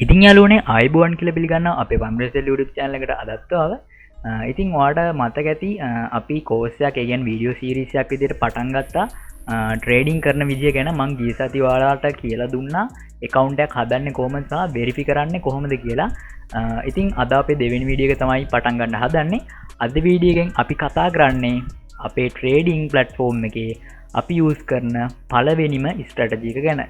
ඉතින් යාළුවනේ ආයිබෝන් කියලා පිළිගන්නවා අපේ පම්රෙසල් YouTube channel එකට අදත් ආව. ඉතින් ඔයාලට මතක ඇති අපි කෝස් එකක් ඒ කියන්නේ වීඩියෝ සීරීස් එකක් විදිහට පටන් ගත්තා ට්‍රේඩින් කරන විදිය ගැන මම ගිය සතිය ඔයාලට කියලා දුන්නා account එකක් හදන්නේ කොහොමද සහ verify කරන්නේ කොහොමද කියලා. ඉතින් අද අපේ දෙවෙනි වීඩියෝ එක තමයි පටන් ගන්න හදන්නේ. අද වීඩියෝ එකෙන් අපි කතා කරන්නේ අපේ ට්‍රේඩින් platform එකේ අපි use කරන පළවෙනිම strategy එක ගැන.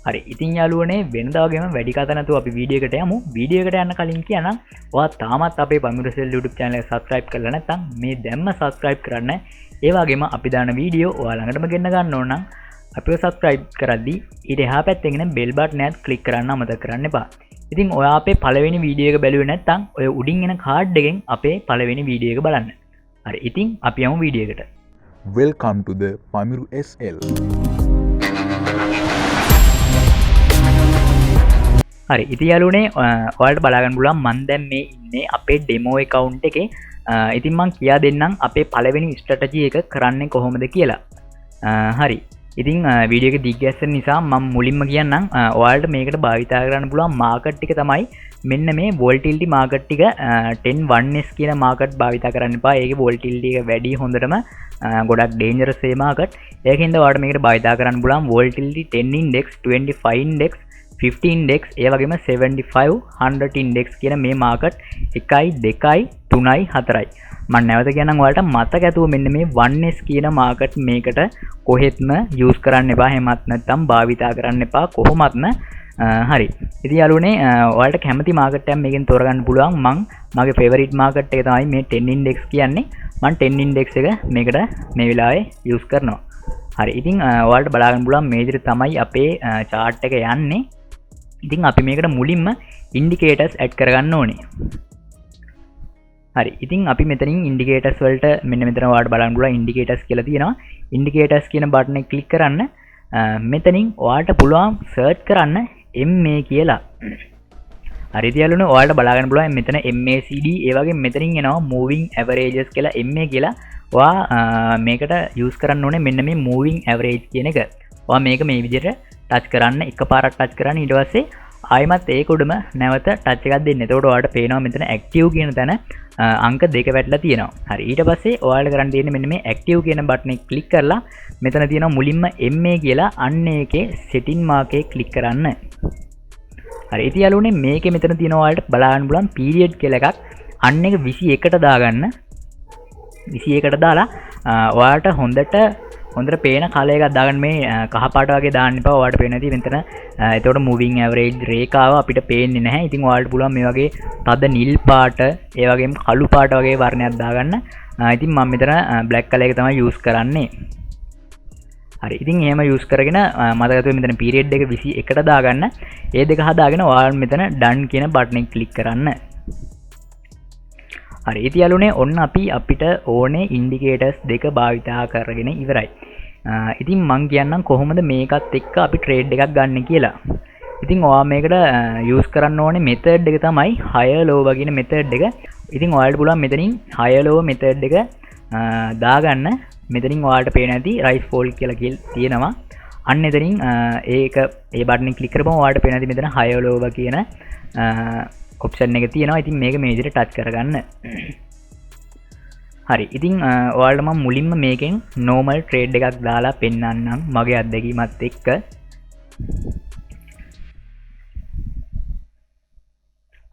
හරි ඉතින් යාළුවනේ වෙනදා වගේම වැඩි කතා නැතුව අපි වීඩියෝ එකට යමු. වීඩියෝ එකට යන්න කලින් කියනවා ඔයා තාමත් අපේ පමිරසෙල් YouTube channel එක subscribe කරලා නැත්නම් මේ දැම්ම subscribe කරන්න. ඒ වගේම අපි දාන වීඩියෝ ඔයා ළඟටම ගෙන්න ගන්න ඕන නම් අපිව subscribe කරද්දී ඊට එහා පැත්තේ ඉන්න bell button එකත් click කරන්න අමතක කරන්න එපා. ඉතින් ඔයා අපේ පළවෙනි වීඩියෝ එක බැලුවේ නැත්නම් ඔය උඩින් එන card එකෙන් අපේ පළවෙනි වීඩියෝ එක බලන්න. හරි ඉතින් අපි යමු වීඩියෝ එකට. Welcome to the Pamiru SL. හරි ඉතින් යාළුවනේ ඔයාලට බලා ගන්න පුළුවන් මම දැන් මේ ඉන්නේ අපේ ඩෙමෝ account එකේ. ඉතින් මම කියා දෙන්නම් අපේ පළවෙනි strategy එක කරන්නේ කොහොමද කියලා. හරි ඉතින් වීඩියෝ එක දිග්ගැස්සෙන නිසා මම මුලින්ම කියන්නම් ඔයාලට මේකට භාවිතා කරන්න පුළුවන් මාකට් එක තමයි මෙන්න මේ volatility මාකට් එක 101s කියන මාකට් භාවිතා කරන්න එපා. ඒකේ volatility එක වැඩි හොඳටම ගොඩක් dangerous ඒ මාකට්. ඒකින්ද ඔයාලට මේකට භාවිතා කරන්න පුළුවන් volatility 10 index 25 index 50 index ඒ වගේම 75 100 index කියන මේ මාකට් 1 2 3 4යි. මම නැවත කියන්නම් ඔයාලට මතක ඇතුව මෙන්න මේ 1s කියන මාකට් මේකට කොහෙත්ම යූස් කරන්න එපා. එහෙමත් නැත්නම් භාවිතා කරන්න එපා කොහොමත්ම. හරි ඉතින් යාළුවනේ ඔයාලට කැමති මාකට් එකක් මේකෙන් තෝරගන්න පුළුවන්. මගේ favorite මාකට් එක තමයි මේ 10 index කියන්නේ. මම 10 index එක මේකට මේ වෙලාවේ යූස් කරනවා. හරි ඉතින් ඔයාලට බලා ගන්න පුළුවන් මේ විදිහට තමයි අපේ chart එක යන්නේ. ඉතින් අපි මේකට මුලින්ම indicators add කරගන්න ඕනේ. හරි ඉතින් අපි මෙතනින් indicators වලට මෙන්න මෙතන ඔයාලට බලන්න පුළුවන් indicators කියලා තියෙනවා. indicators කියන බටන් එක ක්ලික් කරන්න. මෙතනින් ඔයාලට පුළුවන් search කරන්න MA කියලා. හරි ඉතින් යාළුවනේ ඔයාලට බලා ගන්න පුළුවන් මෙතන MACD ඒ වගේ මෙතනින් එනවා moving averages කියලා MA කියලා. ඔයා මේකට use කරන්න ඕනේ මෙන්න මේ moving average කියන එක. ඔයා මේක මේ විදිහට ටච් කරන්න එකපාරක් ටච් කරන්න ඊට පස්සේ ආයෙමත් ඒක උඩම නැවත ටච් එකක් දෙන්න. එතකොට ඔයාලට පේනවා මෙතන active කියන තැන අංක 2 වැටලා තියෙනවා. හරි ඊට පස්සේ ඔයාලට කරන්න තියෙන්නේ මෙන්න මේ active කියන බටන් එක ක්ලික් කරලා මෙතන තියෙනවා මුලින්ම MA කියලා අන්න ඒකේ setting mark එක ක්ලික් කරන්න. හරි ඉතින් යාළුවනේ මේකේ මෙතන තියෙනවා ඔයාලට බලා ගන්න පුළුවන් period කියලා එකක්. අන්න එක 21ට දාගන්න. 21ට දාලා ඔයාලට හොඳට පේන කලර් එකක් දාගන්න. මේ කහ පාට වගේ දාන්න එපා. ඔයාලට පේන නැති මෙතන එතකොට moving average රේඛාව අපිට පේන්නේ නැහැ. ඉතින් ඔයාලට පුළුවන් මේ වගේ තද නිල් පාට ඒ වගේම කළු පාට වගේ වර්ණයක් දාගන්න. ඉතින් මම මෙතන black color එක තමයි use කරන්නේ. හරි ඉතින් එහෙම use කරගෙන මතකද මෙතන period එක 21ට දාගන්න. ඒ දෙක හදාගෙන ඔයාලා මෙතන done කියන බටන් එක ක්ලික් කරන්න. හරි ඉතින් යාළුවනේ ඔන්න අපිට ඕනේ indicators දෙක භාවිතා කරගෙන ඉවරයි. ඉතින් මම කියන්නම් කොහොමද මේකත් එක්ක අපි trade එකක් ගන්න කියලා. ඉතින් ඔයා මේකට use කරන්න ඕනේ method එක තමයි higher lower කියන method එක. ඉතින් ඔයාලට පුළුවන් මෙතනින් higher lower method එක දාගන්න. මෙතනින් ඔයාලට පේන ඇති rise fall කියලා තියෙනවා. අන්න එතනින් ඒක ඒ බටන් එක ක්ලික් කරපුවම ඔයාලට පේන ඇති මෙතන higher lower කියන ඔප්ෂන් එක තියෙනවා. ඉතින් මේක මේ විදිහට ටච් කරගන්න. හරි ඉතින් ඔයාලට මම මුලින්ම මේකෙන් normal trade එකක් දාලා පෙන්නන්නම් මගේ අත්දැකීමත් එක්ක.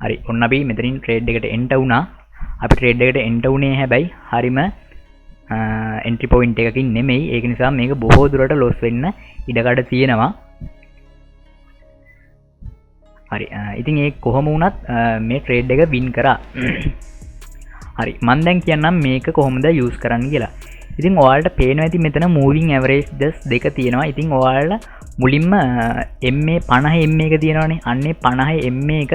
හරි ඔන්න අපි මෙතනින් trade එකට enter වුණා. අපි trade එකට enter වුණේ හැබැයි හරිම entry point එකකින් නෙමෙයි. ඒක නිසා මේක බොහෝ දුරට loss වෙන්න ඉඩකඩ තියෙනවා. හරි ඉතින් ඒ කොහොම වුණත් මේ ට්‍රේඩ් එක වින් කරා. හරි මම දැන් කියන්නම් මේක කොහොමද යූස් කරන්න කියලා. ඉතින් ඔයාලට පේනවා ඇති මෙතන moving averages දෙක තියෙනවා. ඉතින් ඔයාලට මුලින්ම MA 50 MA එක තියෙනවානේ. අන්නේ 50 MA එක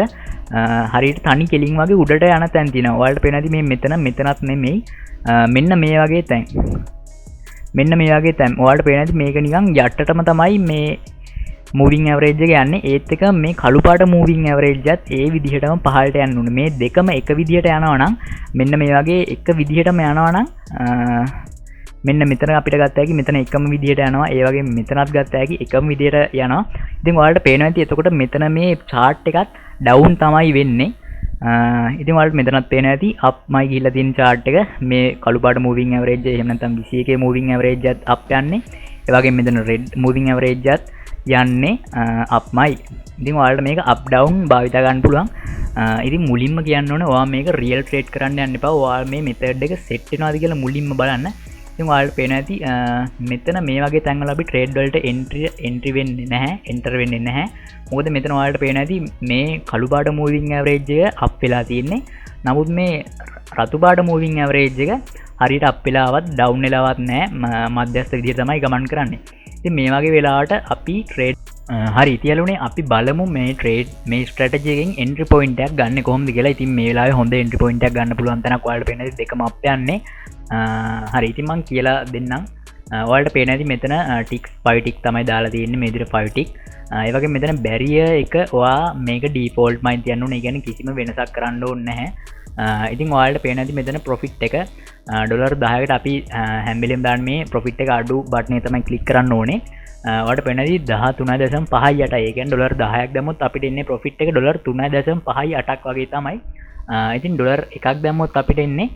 හරියට තනි කෙලින් වගේ උඩට යන තැන් තියෙනවා. ඔයාලට පේනවා ඇති මේ මෙතනත් නෙමෙයි මෙන්න මේ වගේ තැන්. මෙන්න මේ වගේ තැන්. ඔයාලට පේනවා ඇති මේක නිකන් යටටම තමයි මේ moving average එක යන්නේ. ඒත් එක මේ කළු පාට moving average එකත් ඒ විදිහටම පහළට යන්න ඕනේ. මේ දෙකම එක විදිහට යනවා නම් මෙන්න මේ වගේ එක විදිහටම යනවා නම් මෙන්න මෙතන අපිට ගත්ත හැකි මෙතන එකම විදිහට යනවා. ඒ වගේ මෙතනත් ගත්ත හැකි එකම විදිහට යනවා. ඉතින් ඔයාලට පේනවා ඇති එතකොට මෙතන මේ chart එකත් ඩවුන් තමයි වෙන්නේ. ඉතින් ඔයාලට මෙතනත් පේනවා ඇති අප්මයි ගිහිල්ලා තියෙන chart එක මේ කළු පාට moving average එහෙම නැත්නම් 21 moving average එකත් up යන්නේ. ඒ වගේම මෙතන red moving average එකත් යන්නේ අප්මයි. ඉතින් ඔයාලට මේක up down භාවිත ගන්න පුළුවන්. ඉතින් මුලින්ම කියන්න ඕනේ ඔයා මේක real trade කරන්න යන්න එපා. ඔයාලා මේ method එක set වෙනවාද කියලා මුලින්ම බලන්න. ඉතින් ඔයාලට පේනවා ඇති මෙතන මේ වගේ තැන්වල අපි trade වලට entry වෙන්නේ නැහැ, enter වෙන්නේ නැහැ. මොකද මෙතන ඔයාලට පේනවා ඇති මේ කළු පාට moving average එක up වෙලා තියෙන්නේ. නමුත් මේ රතු පාට moving average එක හරියට up වෙලාවත් down වෙලාවත් නැහැ. මධ්‍යස්ථ විදිහට තමයි ගමන් කරන්නේ. ඉතින් මේ වගේ වෙලාවට අපි trade හරි ඉතියලුනේ අපි බලමු මේ trade මේ strategy එකෙන් entry point එකක් ගන්න කොහොමද කියලා. ඉතින් මේ වෙලාවේ හොඳ entry point එකක් ගන්න පුළුවන් තැනක් ඔයාලට පේන දෙකම up යන්නේ. හරි ඉතින් මම කියලා දෙන්නම්. ඔයාලට පේන ඇති මෙතන ticks 5 tick තමයි දාලා තියෙන්නේ මේ විදිහට 5 tick. ඒ වගේ මෙතන barrier එක ඔයා මේක default මයින් තියන්න ඕනේ. ඒ කියන්නේ කිසිම වෙනසක් කරන්න ඕනේ නැහැ. ඉතින් ඔයාලට පේන ඇති මෙතන profit එක $10කට අපි හැම වෙලෙම දාන්න මේ profit එක අඩු බටන් එක තමයි click කරන්න ඕනේ. ඔයාලට පේන ඇති 13.58. ඒ කියන්නේ $10ක් දැම්මොත් අපිට එන්නේ profit එක $3.58ක් වගේ තමයි. ඉතින් $1ක් දැම්මොත් අපිට එන්නේ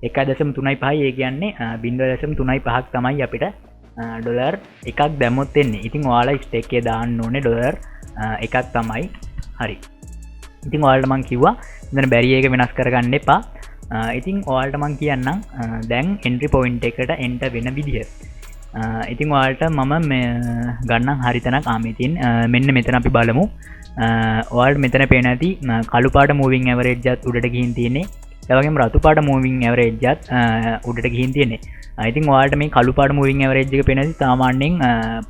1.35. ඒ කියන්නේ 0.35ක් තමයි අපිට ඩොලර් එකක් දැම්මොත් එන්නේ. ඉතින් ඔයාලා ස්ටේක් එකේ දාන්න ඕනේ ඩොලර් එකක් තමයි. හරි. ඉතින් ඔයාලට මම කිව්වා මෙතන බැරියර් එක වෙනස් කරගන්න එපා. ඉතින් ඔයාලට මම කියන්නම් දැන් entry point එකට enter වෙන විදිහ. ඉතින් ඔයාලට මම ගන්නම් හරි තැනක්. මෙතින් මෙන්න මෙතන අපි බලමු. ඔයාලට මෙතන පේන ඇති කළු පාට moving average එකත් උඩට ගිහින් තියෙන්නේ. ඒ වගේම රතු පාට moving average එකත් උඩට ගිහින් තියෙන්නේ. ඉතින් ඔයාලට මේ කළු පාට moving average එක පේන ඇති සාමාන්‍යයෙන්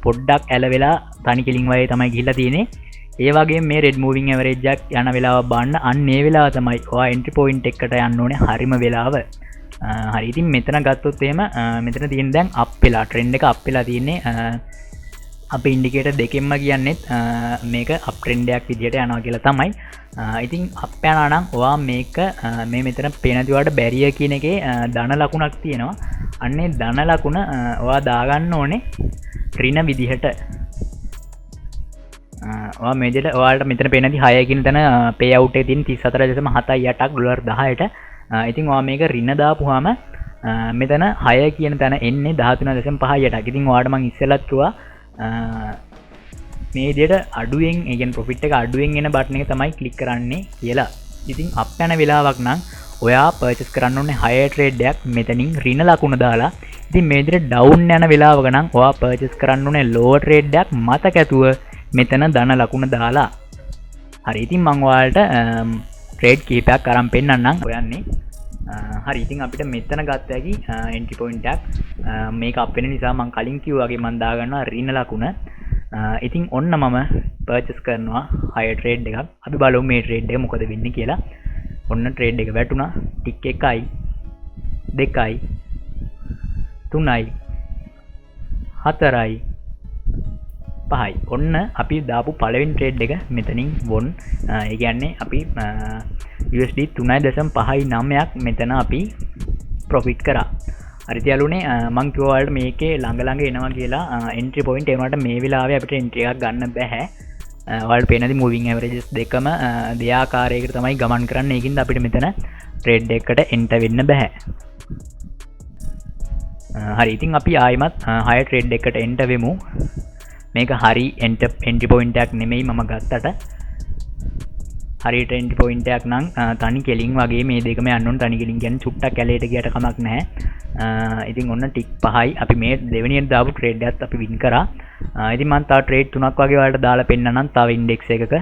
පොඩ්ඩක් ඇල වෙලා තනි කෙලින් වගේ තමයි ගිහිල්ලා තියෙන්නේ. ඒ වගේම මේ red moving average එක යන වෙලාව බලන්න. අන්න ඒ වෙලාව තමයි ඔයා entry point එකට යන්න ඕනේ හරිම වෙලාව. හරි ඉතින් මෙතන ගත්තොත් එහෙම මෙතන තියෙන දැන් up වෙලා trend එක up වෙලා තියෙන්නේ. අපි ඉන්ඩිකේටර් දෙකෙන්ම කියන්නේ මේක up trend එකක් විදිහට යනවා කියලා තමයි. ඉතින් up යනවා නම් ඔයා මේක මේ මෙතන පේන දිවාට barrier කියන එකේ ධන ලකුණක් තියෙනවා. අන්නේ ධන ලකුණ ඔයා දාගන්න ඕනේ ඍණ විදිහට. ඔයා මේ විදිහට ඔයාලට මෙතන පේන දි 6 කියන තැන pay out එකේ තියෙන 34.78ක් ඩොලර් 10ට. ඉතින් ඔයා මේක ඍණ දාපුවාම මෙතන 6 කියන තැන එන්නේ 13.58ක්. ඉතින් ඔයාලට මම ඉස්සෙල්ලත් කිව්වා මේ විදිහට අඩුවෙන් ඒ කියන්නේ profit එක අඩුවෙන් එන බටන් එක තමයි click කරන්නේ කියලා. ඉතින් up යන වෙලාවක් නම් ඔයා purchase කරන්න ඕනේ higher trade එකක් මෙතනින් ඍණ ලකුණ දාලා. ඉතින් මේ විදිහට down යන වෙලාවක නම් ඔයා purchase කරන්න ඕනේ lower trade එකක් මතක ඇතුව මෙතන ධන ලකුණ දාලා. හරි ඉතින් මම ඔයාලට trade කීපයක් අරන් පෙන්නන්නම් හොයන්නේ. හරි ඉතින් අපිට මෙතන ගත්ත හැකි entry point එකක් මේක අප් වෙන නිසා මම කලින් කිව්වා වගේ මම දාගන්නවා ඍණ ලකුණ. ඉතින් ඔන්න මම purchase කරනවා higher trade එකක්. අපි බලමු මේ trade එක මොකද වෙන්නේ කියලා. ඔන්න trade එක වැටුණා. tick 1යි 2යි 3යි 4යි 5යි. ඔන්න අපි දාපු පළවෙනි trade එක මෙතනින් won. ඒ කියන්නේ අපි USD 3.59ක් මෙතන අපි profit කරා. හරි තියලුනේ මං කිව්වා ඔයාලට මේකේ ළඟ එනවා කියලා entry point ඒ වුණාට මේ වෙලාවේ අපිට entry එකක් ගන්න බෑ. ඔයාලට පේනදී moving averages දෙකම දෙආකාරයකට තමයි ගමන් කරන්නේ. ඒකින්ද අපිට මෙතන trade එකකට enter වෙන්න බෑ. හරි ඉතින් අපි ආයිමත් higher trade එකකට enter වෙමු. මේක හරි entry point එකක් නෙමෙයි මම ගත්තට. හරියට entry point එකක් නම් තනි කෙලින් වගේ මේ දෙකම යන්න ඕන. තනි කෙලින් කියන්නේ චුට්ටක් කැලේට ගියට කමක් නැහැ. ඉතින් ඔන්න ටික් 5යි අපි මේ දෙවෙනියට දාපු trade එකත් අපි win කරා. ඉතින් මම තව trade 3ක් වගේ ඔයාලට දාලා පෙන්නන්නම් තව index එකක.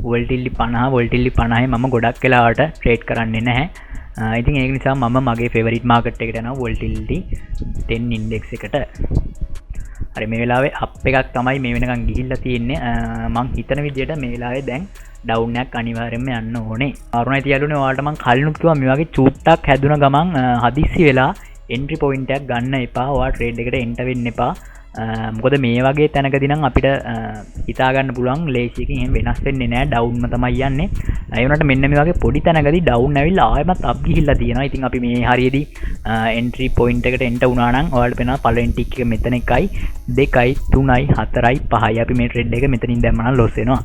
volatility 50 මම ගොඩක් වෙලාවට trade කරන්නේ නැහැ. ඉතින් ඒක නිසා මම මගේ favorite market එකට යනවා volatility 10 index එකට. හරි මේ වෙලාවේ up එකක් තමයි මේ වෙනකන් ගිහිල්ලා තියෙන්නේ. මං හිතන විදිහට මේ වෙලාවේ දැන් down එකක් අනිවාර්යයෙන්ම යන්න ඕනේ. අරුණයි තියලුනේ ඔයාලට මං කලිනුත් කිව්වා මේ වගේ චූට්ටක් හැදුන ගමන් හදිස්සි වෙලා entry point එකක් ගන්න එපා. ඔයා trade එකට enter වෙන්න එපා. මොකද මේ වගේ තැනකදී නම් අපිට හිතා ගන්න පුළුවන් ලේසි එකකින් එහෙම වෙනස් වෙන්නේ නැහැ. downම තමයි යන්නේ. ඒ වුණාට මෙන්න මේ වගේ පොඩි තැනකදී down ඇවිල්ලා ආයෙමත් up ගිහිල්ලා තියෙනවා. ඉතින් අපි මේ හරියේදී එන්ට්‍රි පොයින්ට් එකට එන්ට වුණා නම් ඔයාලට පේනවා පළවෙනි ටික් එක මෙතන 1යි 2යි 3යි 4යි 5යි අපි මේ ට්‍රේඩ් එක මෙතනින් දැම්මම නම් ලොස් වෙනවා.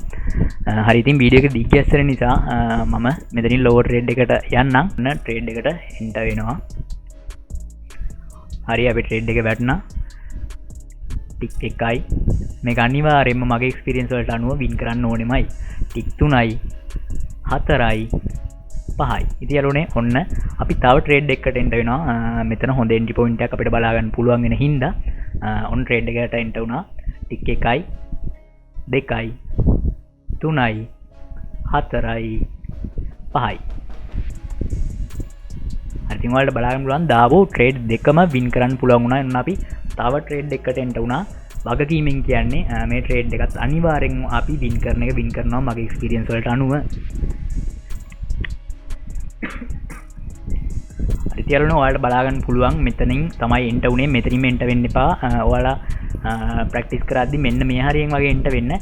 හරි ඉතින් වීඩියෝ එක දිග ඇස්සෙන නිසා මම මෙතනින් ලෝවර් ට්‍රේඩ් එකට යන්නම්. ට්‍රේඩ් එකට එන්ට වෙනවා. හරි අපි ට්‍රේඩ් එක වැටුණා. ටික් 1යි මේක අනිවාර්යයෙන්ම මගේ එක්ස්පීරියන්ස් වලට අනුව වින් කරන්න ඕනෙමයි. ටික් 3යි 4යි 5යි. ඉතින් යාළුවනේ ඔන්න අපි තව ට්‍රේඩ් එකකට එන්ට වෙනවා. මෙතන හොඳ එන්ට්‍රි පොයින්ට් එකක් අපිට බලා ගන්න පුළුවන් වෙන හින්දා ඔන්න ට්‍රේඩ් එකකට එන්ට වුණා. ටික් 1යි 2යි 3යි 4යි 5යි. හරි ඉතින් ඔයාලට බලා ගන්න පුළුවන් දාවෝ ට්‍රේඩ් දෙකම වින් කරන්න පුළුවන් වුණා. එන්න අපි තව ට්‍රේඩ් එකකට එන්ට වුණා. වගකීමෙන් කියන්නේ මේ ට්‍රේඩ් එකත් අනිවාර්යෙන් අපි වින් කරන එක වින් කරනවා මගේ එක්ස්පීරියන්ස් වලට අනුව. හරි තියලුණා ඔයාලට බලා ගන්න පුළුවන් මෙතනින් තමයි එන්ට උනේ. මෙතනින්ම එන්ට වෙන්න එපා. ඔයාලා ප්‍රැක්ටිස් කරද්දි මෙන්න මේ හරියෙන් වගේ එන්ට වෙන්න.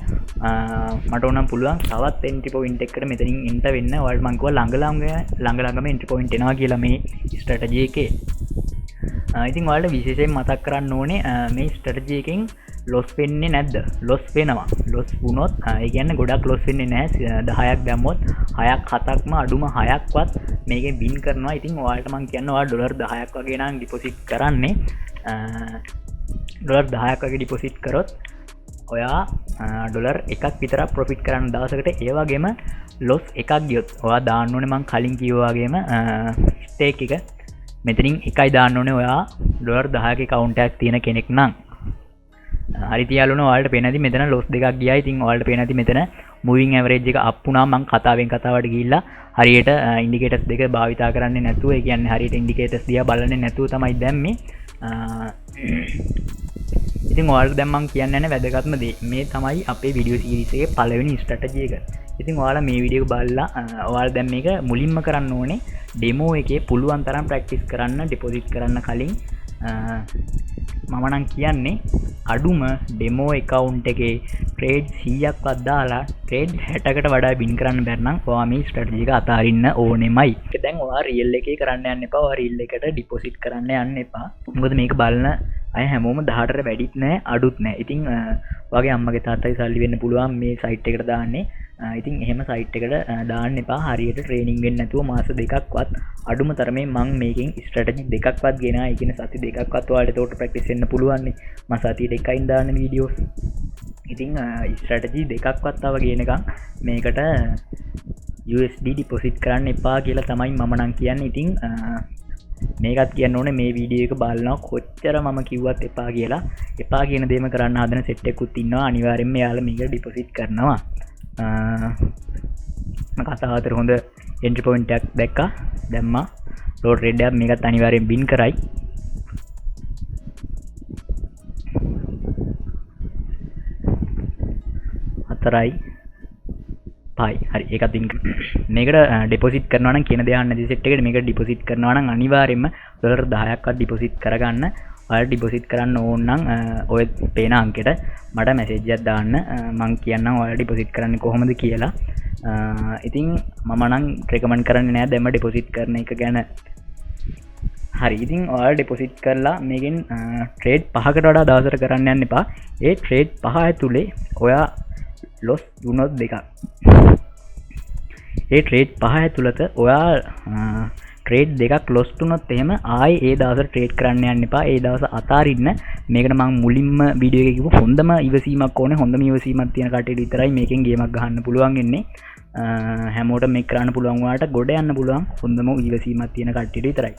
මට ඕනම් පුළුවන් තවත් එන්ට්‍රි පොයින්ට් එකකට මෙතනින් එන්ට වෙන්න. ඔයාලට මම කිව්වා ළඟ ළඟම එන්ට්‍රි පොයින්ට් එනවා කියලා මේ ස්ට්‍රැටජි එකේ. ඉතින් ඔයාලට විශේෂයෙන් මතක් කරන්න ඕනේ මේ ස්ට්‍රැටජි එකෙන් ලොස් වෙන්නේ නැද්ද? ලොස් වෙනවා. ලොස් වුණොත් ඒ කියන්නේ ගොඩක් ලොස් වෙන්නේ නැහැ. 10ක් දැම්මොත් 6ක් 7ක්ම අඩුම 6ක්වත් මේකෙන් වින් කරනවා. ඉතින් ඔයාලට මම කියන්නේ ඔයාලා ඩොලර් 10ක් වගේ නම් ඩිපොසිට් කරන්නේ ඩොලර් 10ක් වගේ ඩිපොසිට් කරොත් ඔයා ඩොලර් එකක් විතරක් ප්‍රොෆිට් කරන්න දවසකට. ඒ වගේම ලොස් එකක් ගියොත් ඔයා දාන්න ඕනේ මම කලින් කිව්වා වගේම ස්ටේක් එක මෙතනින් එකයි දාන්න ඕනේ ඔයා ඩොලර් 10ක account එකක් තියෙන කෙනෙක් නම්. හරි තියාලුණා ඔයාලට පේන ඇති මෙතන ලොස් දෙකක් ගියා. ඉතින් ඔයාලට පේන ඇති මෙතන මූවිං ඇවරේජ් එක අප් වුණා. මම කතාවෙන් කතාවට ගිහිල්ලා හරියට ඉන්ඩිකේටර්ස් දෙක භාවිතා කරන්නේ නැතුව ඒ කියන්නේ හරියට ඉන්ඩිකේටර්ස් දිහා බලන්නේ නැතුව තමයි දැම්මේ. ඉතින් ඔයාලට දැන් මම කියන්න යන වැදගත්ම දේ මේ තමයි අපේ වීඩියෝ සීරීස් එකේ පළවෙනි ස්ට්‍රැටජි එක. ඉතින් ඔයාලා මේ වීඩියෝ එක බලලා ඔයාලා දැන් මේක මුලින්ම කරන්න ඕනේ ඩෙමෝ එකේ පුළුවන් තරම් ප්‍රැක්ටිස් කරන්න ඩිපොසිට් කරන්න කලින්. මම නම් කියන්නේ අඩුම ඩෙමෝ account එකේ ට්‍රේඩ් 100ක්වත් දාලා ට්‍රේඩ් 60කට වඩා වින් කරන්න බැරි නම් ඔයා මේ ස්ට්‍රැටජි එක අතාරින්න ඕනෙමයි. ඒක දැන් ඔයා රියල් එකේ කරන්න යන්න එපා. ඔයා රියල් එකට ඩිපොසිට් කරන්න යන්න එපා. මොකද මේක බලන අය හැමෝම 18ට වැඩිත් නැහැ අඩුත් නැහැ. ඉතින් ඔයාගේ අම්මගේ තාත්තගේ සල්ලි වෙන්න පුළුවන් මේ සයිට් එකට දාන්නේ. ඉතින් එහෙම සයිට් එකට දාන්න එපා. හරියට ට්‍රේනින් වෙන්නේ නැතුව මාස දෙකක්වත් අඩුම තරමේ මම මේකෙන් ස්ට්‍රැටජි දෙකක්වත් ගෙනා. ඒ කියන්නේ සති දෙකක්වත් ඔයාලට ඒකට ප්‍රැක්ටිස් වෙන්න පුළුවන් නේ. මම සතියට එකයින් දාන්න වීඩියෝස්. ඉතින් ස්ට්‍රැටජි දෙකක්වත් තව ගේනකම් මේකට USD ඩිපොසිට් කරන්න එපා කියලා තමයි මම නම් කියන්නේ. ඉතින් මේකත් කියන්න ඕනේ මේ වීඩියෝ එක බලනවා කොච්චර මම කිව්වත් එපා කියලා. එපා කියන දේම කරන්න හදන සෙට් එකකුත් ඉන්නවා. අනිවාර්යෙන්ම යාළුවා මේක ඩිපොසිට් කරනවා. කතාව අතර හොඳ එන්ට්‍රි පොයින්ට් එකක් දැක්කා. දැම්මා ලෝ ට්‍රේඩ් එකක් මේකත් අනිවාර්යෙන් බින් කරයි. හතරයි පහයි. හරි ඒකත් බින් මේකට ඩිපොසිට් කරනවා නම් කියන දේ අහන්න නැති සෙට් එකට මේකට ඩිපොසිට් කරනවා නම් අනිවාර්යෙන්ම ඩොලර් 10ක්වත් ඩිපොසිට් කරගන්න. ඔයාලා ඩිපොසිට් කරන්න ඕන නම් ඔය පේන අංකෙට මට මැසේජ් එකක් දාන්න. මම කියන්නම් ඔයාලා ඩිපොසිට් කරන්නේ කොහොමද කියලා. ඉතින් මම නම් රෙකමන්ඩ් කරන්නේ නෑ දැම්ම ඩිපොසිට් කරන එක ගැන. හරි ඉතින් ඔයාලා ඩිපොසිට් කරලා මේකෙන් ට්‍රේඩ් 5කට වඩා දවසට කරන්න යන්න එපා. ඒ ට්‍රේඩ් 5 ඇතුලේ ඔයා ලොස් වුණොත් දෙකක්. ඒ ට්‍රේඩ් 5 ඇතුළත ඔයා ට්‍රේඩ් දෙකක් ලොස් වුණොත් එහෙම ආයේ ඒ දවසට ට්‍රේඩ් කරන්න යන්න එපා. ඒ දවස අතාරින්න. මේකට මම මුලින්ම වීඩියෝ එකේ කිව්ව හොඳම ඉවසීමක් ඕනේ. හොඳම ඉවසීමක් තියෙන කට්ටියට විතරයි මේකෙන් ගේමක් ගහන්න පුළුවන් වෙන්නේ. හැමෝටම මේක කරන්න පුළුවන් වුණාට ගොඩ යන්න පුළුවන් හොඳම ඉවසීමක් තියෙන කට්ටියට විතරයි.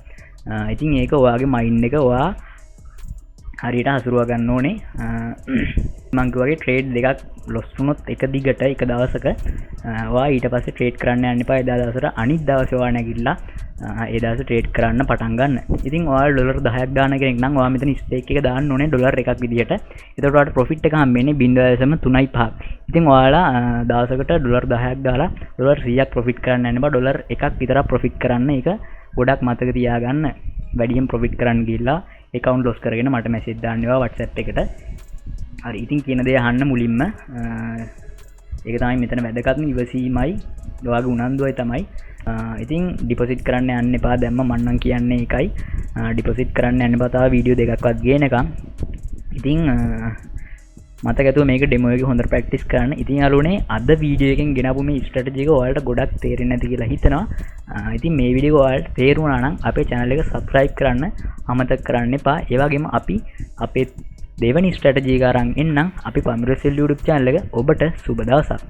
ඉතින් ඒක ඔයාගේ මයින්ඩ් එක ඔයා හරියට හසුරුවා ගන්න ඕනේ. මම කිව්වාගේ ට්‍රේඩ් දෙකක් ලොස් වුණොත් එක දිගට එක දවසක ඔයා ඊට පස්සේ ට්‍රේඩ් කරන්න යන්න එපා. එදා දවසට අනිත් දවසේ ඔයා නැගිටලා ඒ දවසේ ට්‍රේඩ් කරන්න පටන් ගන්න. ඉතින් ඔයාලා ඩොලර් 10ක් දාන කෙනෙක් නම් ඔයා මෙතන ස්ටේක් එක දාන්න ඕනේ ඩොලර් එකක් විදියට. එතකොට ඔයාලට ප්‍රොෆිට් එක හම්බෙන්නේ 0.35. ඉතින් ඔයාලා දවසකට ඩොලර් 10ක් දාලා ඩොලර් 100ක් ප්‍රොෆිට් කරන්න යන්න බා. ඩොලර් එකක් විතරක් ප්‍රොෆිට් කරන්න. ඒක ගොඩක් මතක තියාගන්න. වැඩියෙන් ප්‍රොෆිට් කරන්න ගිහලා account loss කරගෙන මට message දාන්න ඒවා WhatsApp එකට. හරි ඉතින් කියන දේ අහන්න මුලින්ම. ඒක තමයි මෙතන වැදගත්ම ඉවසීමයි ඔයාගේ උනන්දුවයි තමයි. ඉතින් ඩිපොසිට් කරන්න යන්න එපා. දැම්ම මම නම් කියන්නේ ඒකයි. ඩිපොසිට් කරන්න යන්න පතා වීඩියෝ දෙකක්වත් ගේනකම් ඉතිං මතකතු මේක ඩෙමෝක හොඳ ප්‍රක්ටිස් කරන්න ඉතින් අලුනේ අද වීඩියෝකෙන් ගෙනපු මේ ස්ට්‍රැටජික ඔයාලට ගොඩක් තේරෙන්නේ නැති කියලා හිතනවා ඉතින් මේ වීඩියෝ ඔයාලට තේරුණා නම් අපේ channel එක subscribe කරන්න අමතක කරන්න එපා ඒ වගේම අපි අපේ දෙවනි ස්ට්‍රැටජි එක අරන් එන්නම් අපි පමිරු SL YouTube channel එක ඔබට සුබ දවසක්